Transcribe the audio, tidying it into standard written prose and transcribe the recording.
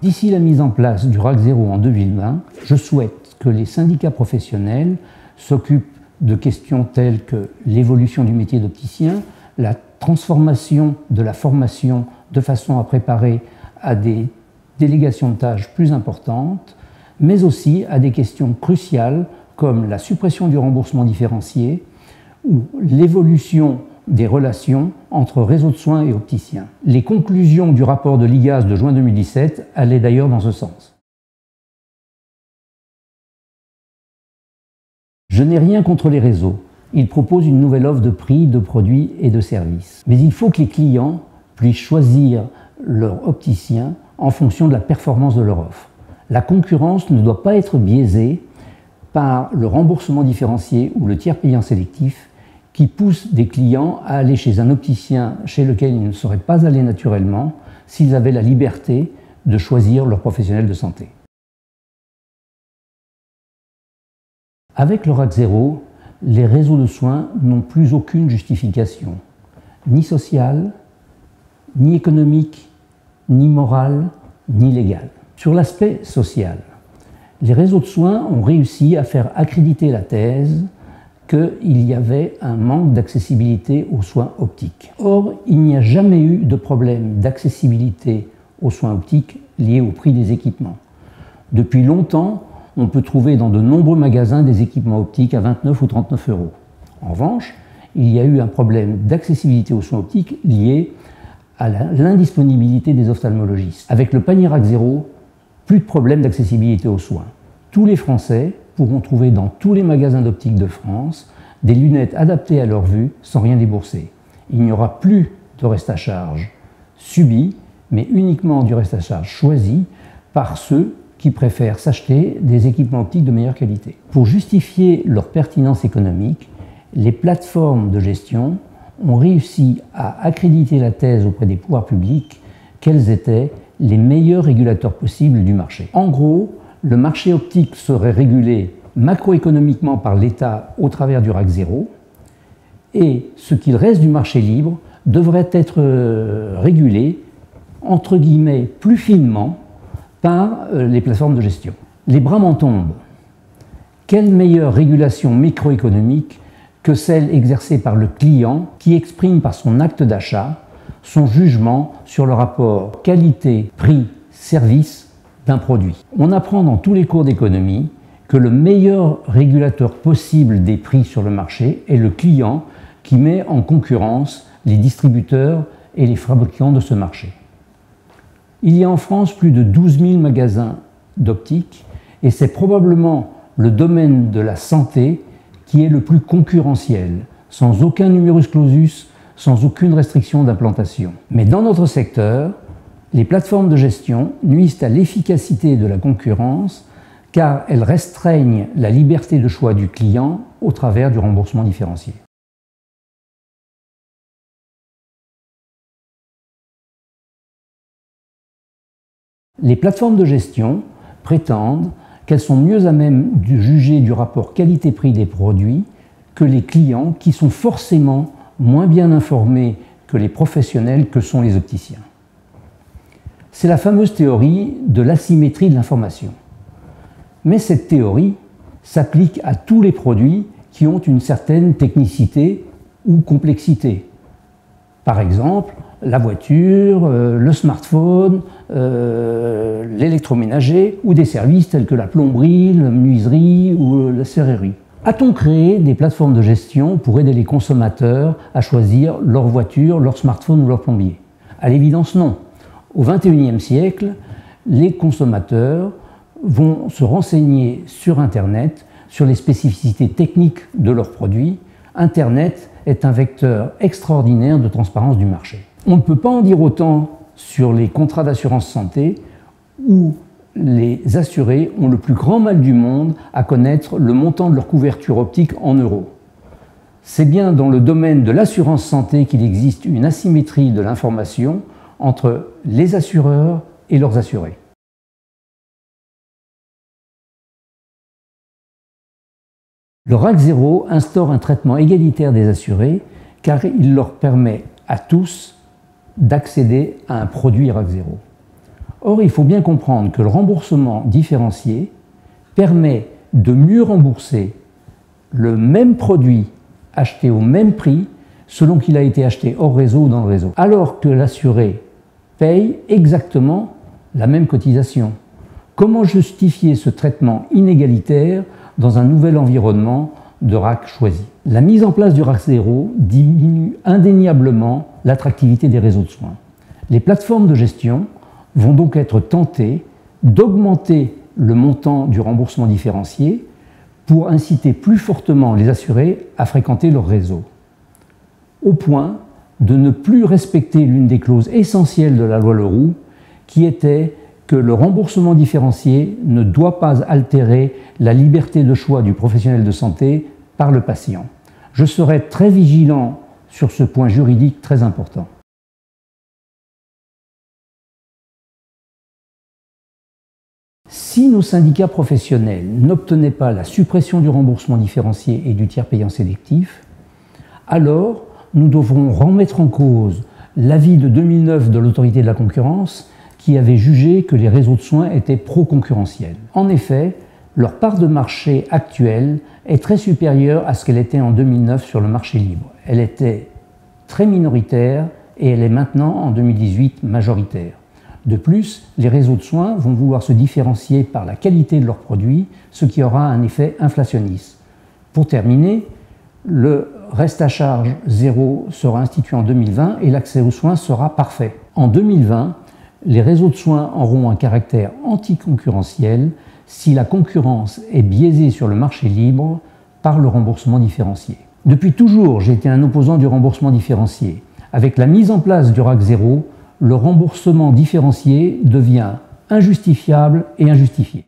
D'ici la mise en place du RAC 0 en 2020, je souhaite que les syndicats professionnels s'occupent de questions telles que l'évolution du métier d'opticien, la transformation de la formation de façon à préparer à des délégations de tâches plus importantes, mais aussi à des questions cruciales comme la suppression du remboursement différencié ou l'évolution des relations entre réseaux de soins et opticiens. Les conclusions du rapport de l'IGAS de juin 2017 allaient d'ailleurs dans ce sens. Je n'ai rien contre les réseaux. Ils proposent une nouvelle offre de prix, de produits et de services. Mais il faut que les clients puissent choisir leur opticien en fonction de la performance de leur offre. La concurrence ne doit pas être biaisée par le remboursement différencié ou le tiers payant sélectif qui pousse des clients à aller chez un opticien chez lequel ils ne seraient pas allés naturellement s'ils avaient la liberté de choisir leur professionnel de santé. Avec le RAC 0, les réseaux de soins n'ont plus aucune justification, ni sociale, ni économique, ni morale, ni légale. Sur l'aspect social, les réseaux de soins ont réussi à faire accréditer la thèse qu'il y avait un manque d'accessibilité aux soins optiques. Or, il n'y a jamais eu de problème d'accessibilité aux soins optiques liés au prix des équipements. Depuis longtemps, on peut trouver dans de nombreux magasins des équipements optiques à 29 ou 39 euros. En revanche, il y a eu un problème d'accessibilité aux soins optiques lié à l'indisponibilité des ophtalmologistes. Avec le panier RAC 0, plus de problème d'accessibilité aux soins. Tous les Français pourront trouver dans tous les magasins d'optique de France des lunettes adaptées à leur vue sans rien débourser. Il n'y aura plus de reste à charge subi, mais uniquement du reste à charge choisi par ceux qui préfèrent s'acheter des équipements optiques de meilleure qualité. Pour justifier leur pertinence économique, les plateformes de gestion ont réussi à accréditer la thèse auprès des pouvoirs publics quels étaient les meilleurs régulateurs possibles du marché. En gros, le marché optique serait régulé macroéconomiquement par l'État au travers du RAC 0 et ce qu'il reste du marché libre devrait être régulé, entre guillemets, plus finement par les plateformes de gestion. Les bras m'en tombent. Quelle meilleure régulation microéconomique que celle exercée par le client qui exprime par son acte d'achat son jugement sur le rapport qualité-prix-service d'un produit. On apprend dans tous les cours d'économie que le meilleur régulateur possible des prix sur le marché est le client qui met en concurrence les distributeurs et les fabricants de ce marché. Il y a en France plus de 12 000 magasins d'optique et c'est probablement le domaine de la santé qui est le plus concurrentiel, sans aucun numerus clausus, sans aucune restriction d'implantation. Mais dans notre secteur, les plateformes de gestion nuisent à l'efficacité de la concurrence car elles restreignent la liberté de choix du client au travers du remboursement différencié. Les plateformes de gestion prétendent qu'elles sont mieux à même de juger du rapport qualité-prix des produits que les clients qui sont forcément moins bien informés que les professionnels que sont les opticiens. C'est la fameuse théorie de l'asymétrie de l'information. Mais cette théorie s'applique à tous les produits qui ont une certaine technicité ou complexité. Par exemple, la voiture, le smartphone, l'électroménager ou des services tels que la plomberie, la menuiserie ou la serrurerie. A-t-on créé des plateformes de gestion pour aider les consommateurs à choisir leur voiture, leur smartphone ou leur plombier? À l'évidence, non. Au XXIe siècle, les consommateurs vont se renseigner sur Internet, sur les spécificités techniques de leurs produits. Internet est un vecteur extraordinaire de transparence du marché. On ne peut pas en dire autant sur les contrats d'assurance santé où les assurés ont le plus grand mal du monde à connaître le montant de leur couverture optique en euros. C'est bien dans le domaine de l'assurance santé qu'il existe une asymétrie de l'information entre les assureurs et leurs assurés. Le RAC 0 instaure un traitement égalitaire des assurés car il leur permet à tous d'accéder à un produit RAC 0. Or, il faut bien comprendre que le remboursement différencié permet de mieux rembourser le même produit acheté au même prix selon qu'il a été acheté hors réseau ou dans le réseau, alors que l'assuré paye exactement la même cotisation. Comment justifier ce traitement inégalitaire dans un nouvel environnement de RAC choisi? La mise en place du RAC 0 diminue indéniablement l'attractivité des réseaux de soins. Les plateformes de gestion vont donc être tentées d'augmenter le montant du remboursement différencié pour inciter plus fortement les assurés à fréquenter leur réseau, au point de ne plus respecter l'une des clauses essentielles de la loi Leroux, qui était que le remboursement différencié ne doit pas altérer la liberté de choix du professionnel de santé par le patient. Je serai très vigilant sur ce point juridique très important. Si nos syndicats professionnels n'obtenaient pas la suppression du remboursement différencié et du tiers payant sélectif, alors nous devrons remettre en cause l'avis de 2009 de l'autorité de la concurrence qui avait jugé que les réseaux de soins étaient pro-concurrentiels. En effet, leur part de marché actuelle est très supérieure à ce qu'elle était en 2009 sur le marché libre. Elle était très minoritaire et elle est maintenant en 2018 majoritaire. De plus, les réseaux de soins vont vouloir se différencier par la qualité de leurs produits, ce qui aura un effet inflationniste. Pour terminer, le reste à charge zéro sera institué en 2020 et l'accès aux soins sera parfait. En 2020, les réseaux de soins auront un caractère anticoncurrentiel si la concurrence est biaisée sur le marché libre par le remboursement différencié. Depuis toujours, j'ai été un opposant du remboursement différencié. Avec la mise en place du RAC 0, le remboursement différencié devient injustifiable et injustifié.